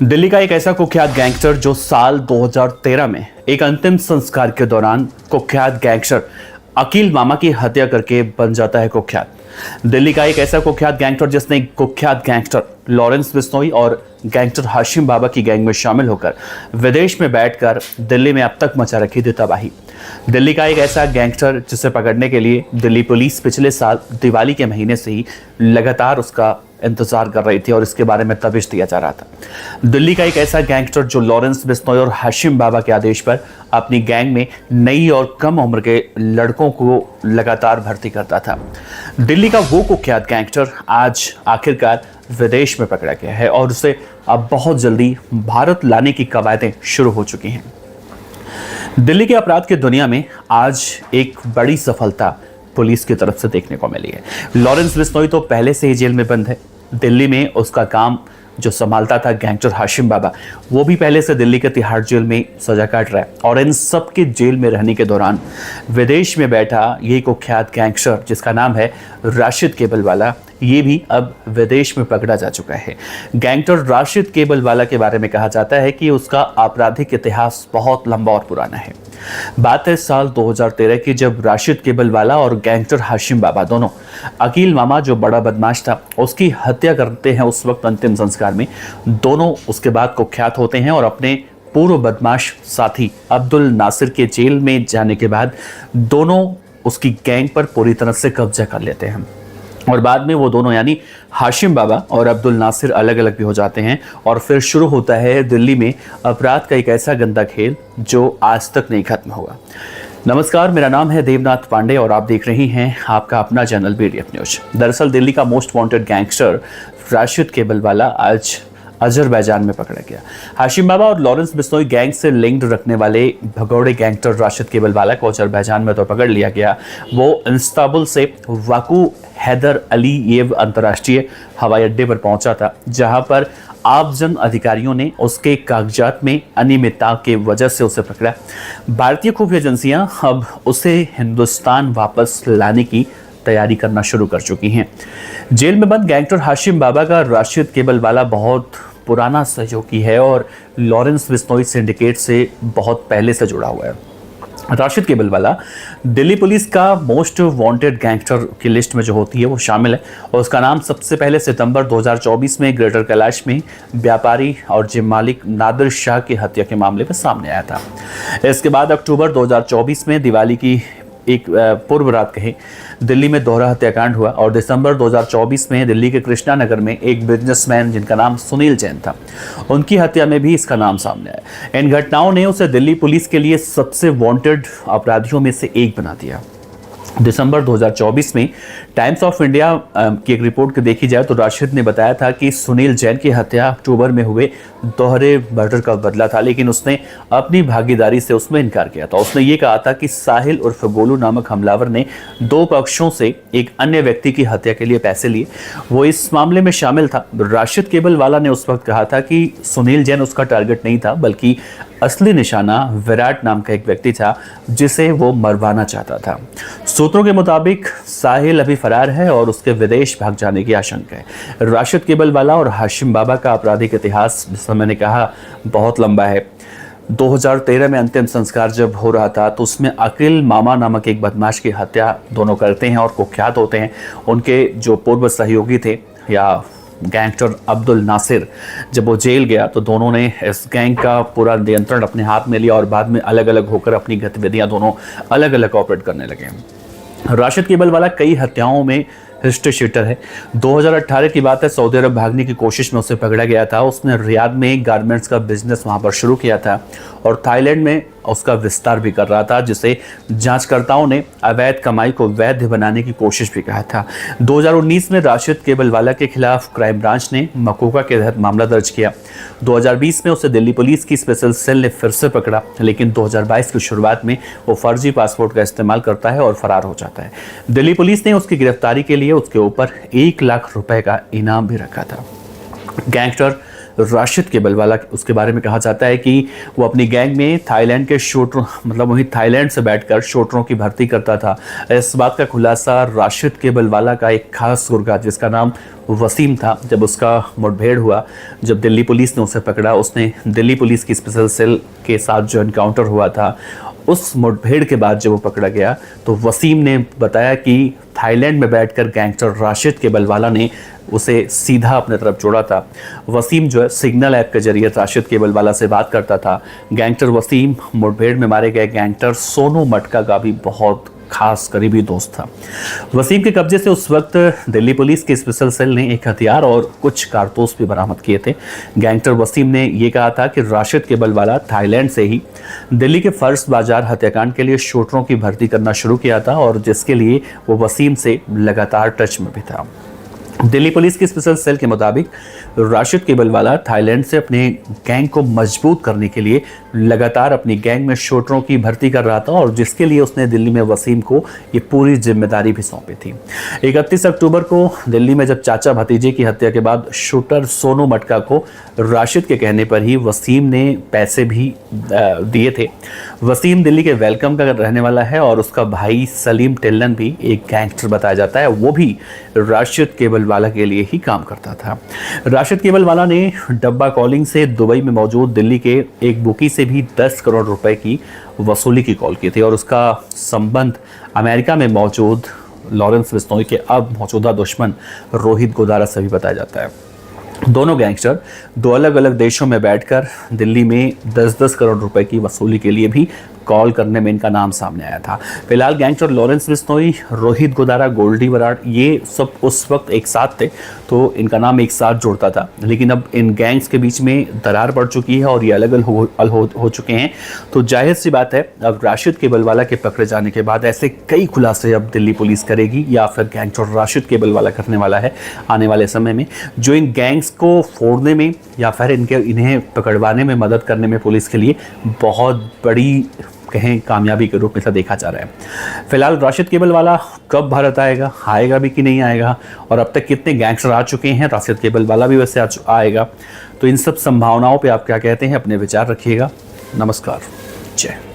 दिल्ली का एक ऐसा कुख्यात गैंगस्टर जो साल 2013 में एक अंतिम संस्कार के दौरान कुख्यात गैंगस्टर अकील मामा की हत्या करके बन जाता है कुख्यात। दिल्ली का एक ऐसा कुख्यात गैंगस्टर जिसने कुख्यात गैंगस्टर लॉरेंस बिश्नोई और गैंगस्टर हाशिम बाबा की गैंग में शामिल होकर विदेश में बैठकर दिल्ली में अब तक मचा रखी थी तबाही। दिल्ली का एक ऐसा गैंगस्टर जिसे पकड़ने के लिए दिल्ली पुलिस पिछले साल दिवाली के महीने से ही लगातार उसका इंतजार कर रही थी और इसके बारे में तबिश दिया जा रहा था। दिल्ली का एक ऐसा गैंगस्टर जो लॉरेंस बिश्नोई और हाशिम बाबा के आदेश पर अपनी गैंग में नई और कम उम्र के लड़कों को लगातार भर्ती करता था। दिल्ली का वो कुख्यात गैंगस्टर आज आखिरकार विदेश में पकड़ा गया है और उसे अब बहुत जल्दी भारत लाने की कवायदें शुरू हो चुकी हैं। दिल्ली के अपराध की दुनिया में आज एक बड़ी सफलता पुलिस की तरफ से देखने को मिली है। लॉरेंस बिश्नोई तो पहले से ही जेल में बंद है। दिल्ली में उसका काम जो संभालता था गैंगस्टर हाशिम बाबा, वो भी पहले से दिल्ली के तिहाड़ जेल में सजा काट रहा है। और इन सब के जेल में रहने के दौरान विदेश में बैठा ये कुख्यात गैंगस्टर जिसका नाम है राशिद केबलवाला, ये भी अब विदेश में पकड़ा जा चुका है। गैंगस्टर राशिद केबलवाला के बारे में कहा जाता है कि उसका आपराधिक इतिहास बहुत लंबा और पुराना है। बात है साल 2013 की, जब राशिद केबलवाला और गैंगस्टर हाशिम बाबा दोनों अकील मामा जो बड़ा बदमाश था उसकी हत्या करते हैं। उस वक्त अंतिम संस्कार में दोनों उसके बाद कुख्यात होते हैं और अपने पूर्व बदमाश साथी अब्दुल नासिर के जेल में जाने के बाद दोनों उसकी गैंग पर पूरी तरह से कब्जा कर लेते हैं और बाद में वो दोनों यानी हाशिम बाबा और अब्दुल नासिर अलग अलग भी हो जाते हैं और फिर शुरू होता है दिल्ली में अपराध का एक ऐसा गंदा खेल जो आज तक नहीं खत्म हुआ। नमस्कार, मेरा नाम है देवनाथ पांडे और आप देख रहे हैं आपका अपना चैनल BDF न्यूज। दरअसल दिल्ली का मोस्ट वांटेड गैंगस्टर राशिद केबलवाला आज अजरबैजान में पकड़ा गया। हाशिम बाबा और लॉरेंस बिश्नोई गैंग से लिंक्ड रखने वाले भगौड़े गैंगस्टर राशिद केबलवाला को अजरबैजान में तो पकड़ लिया गया। वो इस्तांबुल से वाकू हैदर अलीयेव अंतर्राष्ट्रीय हवाई अड्डे पर पहुंचा था, जहां पर आबजन अधिकारियों ने उसके कागजात में अनियमितता के वजह से उसे पकड़ा। भारतीय खुफिया एजेंसियां अब उसे हिंदुस्तान वापस लाने की तैयारी करना शुरू कर चुकी हैं। जेल में बंद गैंगस्टर हाशिम बाबा का राशिद केबलवाला बहुत पुराना सहयोगी है और लॉरेंस बिश्नोई सिंडिकेट से बहुत पहले से जुड़ा हुआ है। राशिद केबलवाला दिल्ली पुलिस का मोस्ट वांटेड गैंगस्टर की लिस्ट में जो होती है वो शामिल है और उसका नाम सबसे पहले सितंबर 2024 में ग्रेटर कैलाश में व्यापारी और जिम मालिक नादिर शाह की हत्या के मामले में सामने आया था। इसके बाद अक्टूबर 2024 में दिवाली की एक पूर्व रात कहीं दिल्ली में दोहरा हत्याकांड हुआ और दिसंबर 2024 में दिल्ली के कृष्णा नगर में एक बिजनेसमैन जिनका नाम सुनील जैन था, उनकी हत्या में भी इसका नाम सामने आया। इन घटनाओं ने उसे दिल्ली पुलिस के लिए सबसे वांटेड अपराधियों में से एक बना दिया। दिसंबर 2024 में टाइम्स ऑफ इंडिया की एक रिपोर्ट को देखी जाए तो राशिद ने बताया था कि सुनील जैन की हत्या अक्टूबर में हुए दोहरे मर्डर का बदला था, लेकिन उसने अपनी भागीदारी से उसमें इनकार किया था। उसने ये कहा था कि साहिल उर्फ गोलू नामक हमलावर ने दो पक्षों से एक अन्य व्यक्ति की हत्या के लिए पैसे लिए, वो इस मामले में शामिल था। राशिद केबलवाला ने उस वक्त कहा था कि सुनील जैन उसका टारगेट नहीं था, बल्कि असली निशाना विराट नाम का एक व्यक्ति था जिसे वो मरवाना चाहता था। सूत्रों के मुताबिक साहिल अभी फरार है और उसके विदेश भाग जाने की आशंका है। राशिद केबलवाला और हाशिम बाबा का आपराधिक इतिहास, जैसा मैंने कहा, बहुत लंबा है। 2013 में अंतिम संस्कार जब हो रहा था तो उसमें अकील मामा नामक एक बदमाश की हत्या दोनों करते हैं और कुख्यात होते हैं। उनके जो पूर्व सहयोगी थे या गैंगस्टर अब्दुल नासिर, जब वो जेल गया तो दोनों ने इस गैंग का पूरा नियंत्रण अपने हाथ में लिया और बाद में अलग अलग होकर अपनी गतिविधियां दोनों अलग अलग ऑपरेट करने लगे। राशिद केबलवाला कई हत्याओं में हिस्ट्री शीटर है। 2018 की बात है, सऊदी अरब भागने की कोशिश में उसे पकड़ा गया था। उसने रियाद में गारमेंट्स का बिजनेस वहां पर शुरू किया था और थाईलैंड में उसका विस्तार भी कर रहा था, जिसे जांचकर्ताओं ने अवैध कमाई को वैध बनाने की कोशिश भी कहा था। 2019 में राशिद केबलवाला के खिलाफ क्राइम ब्रांच ने मकोका के तहत मामला दर्ज किया। 2020 में उसे दिल्ली पुलिस की स्पेशल सेल ने फिर से पकड़ा, लेकिन 2022 की शुरुआत में वो फर्जी पासपोर्ट का इस्तेमाल करता है और फरार हो जाता है। दिल्ली पुलिस ने उसकी गिरफ्तारी के लिए उसके ऊपर 1 लाख रुपए का इनाम भी रखा था। गैंगस्टर राशिद केबलवाला, उसके बारे में कहा जाता है कि वो अपनी गैंग में थाईलैंड के शूटर, मतलब वही थाईलैंड से बैठकर शूटरों की भर्ती करता था। इस बात का खुलासा राशिद केबलवाला का एक खास गुर्गा जिसका नाम वसीम था, जब उसका मुठभेड़ हुआ, जब दिल्ली पुलिस ने उसे पकड़ा, उसने दिल्ली पुलिस की स्पेशल सेल के साथ जो एनकाउंटर हुआ था, उस मुठभेड़ के बाद जब वो पकड़ा गया तो वसीम ने बताया कि थाईलैंड में बैठकर गैंगस्टर राशिद केबलवाला ने उसे सीधा अपने तरफ जोड़ा था। वसीम जो है सिग्नल ऐप के जरिए राशिद केबलवाला से बात करता था। गैंगस्टर वसीम मुठभेड़ में मारे गए गैंगस्टर सोनू मटका का भी बहुत खास करीबी दोस्त था। वसीम के कब्जे से उस वक्त दिल्ली पुलिस की स्पेशल सेल ने एक हथियार और कुछ कारतूस भी बरामद किए थे। गैंगस्टर वसीम ने यह कहा था कि राशिद केबलवाला थाईलैंड से ही दिल्ली के फर्श बाजार हत्याकांड के लिए शूटरों की भर्ती करना शुरू किया था और जिसके लिए वो वसीम से लगातार टच में भी था। दिल्ली पुलिस की स्पेशल सेल के मुताबिक राशिद केबलवाला थाईलैंड से अपने गैंग को मजबूत करने के लिए लगातार अपनी गैंग में शूटरों की भर्ती कर रहा था और जिसके लिए उसने दिल्ली में वसीम को ये पूरी जिम्मेदारी भी सौंपी थी। 31 अक्टूबर को दिल्ली में जब चाचा भतीजे की हत्या के बाद शूटर सोनू मटका को राशिद के कहने पर ही वसीम ने पैसे भी दिए थे। वसीम दिल्ली के वेलकम का रहने वाला है और उसका भाई सलीम टिल्लन भी एक गैंगस्टर बताया जाता है, वो भी राशिद केबलवाला के लिए ही काम करता था। राशिद केबलवाला ने डब्बा कॉलिंग से दुबई में मौजूद दिल्ली के एक बुकी से भी 10 करोड़ रुपए की वसूली की कॉल की थी और उसका संबंध अमेरिका में मौजूद लॉरेंस बिश्नोई के अब मौजूदा दुश्मन रोहित गोदारा से भी बताया जाता है। दोनों गैंगस्टर दो अलग अलग देशों में बैठकर दिल्ली में 10-10 करोड़ रुपए की वसूली के लिए भी कॉल करने में इनका नाम सामने आया था। फिलहाल गैंगस्टर लॉरेंस बिश्नोई, रोहित गोदारा, गोल्डी बराड़ ये सब उस वक्त एक साथ थे तो इनका नाम एक साथ जुड़ता था, लेकिन अब इन गैंग्स के बीच में दरार पड़ चुकी है और ये अलग अलग हो चुके हैं। तो जाहिर सी बात है अब राशिद केबलवाला के पकड़े जाने के बाद ऐसे कई खुलासे अब दिल्ली पुलिस करेगी या फिर गैंगस्टर राशिद केबलवाला करने वाला है आने वाले समय में, जो इन गैंग्स को फोड़ने में या फिर इन्हें पकड़वाने में मदद करने में पुलिस के लिए बहुत बड़ी कहें कामयाबी के रूप में देखा जा रहा है। फिलहाल राशिद केबलवाला कब भारत आएगा भी कि नहीं आएगा, और अब तक कितने गैंगस्टर आ चुके हैं, राशिद केबलवाला भी वैसे आएगा, तो इन सब संभावनाओं पे आप क्या कहते हैं, अपने विचार रखिएगा। नमस्कार, जय।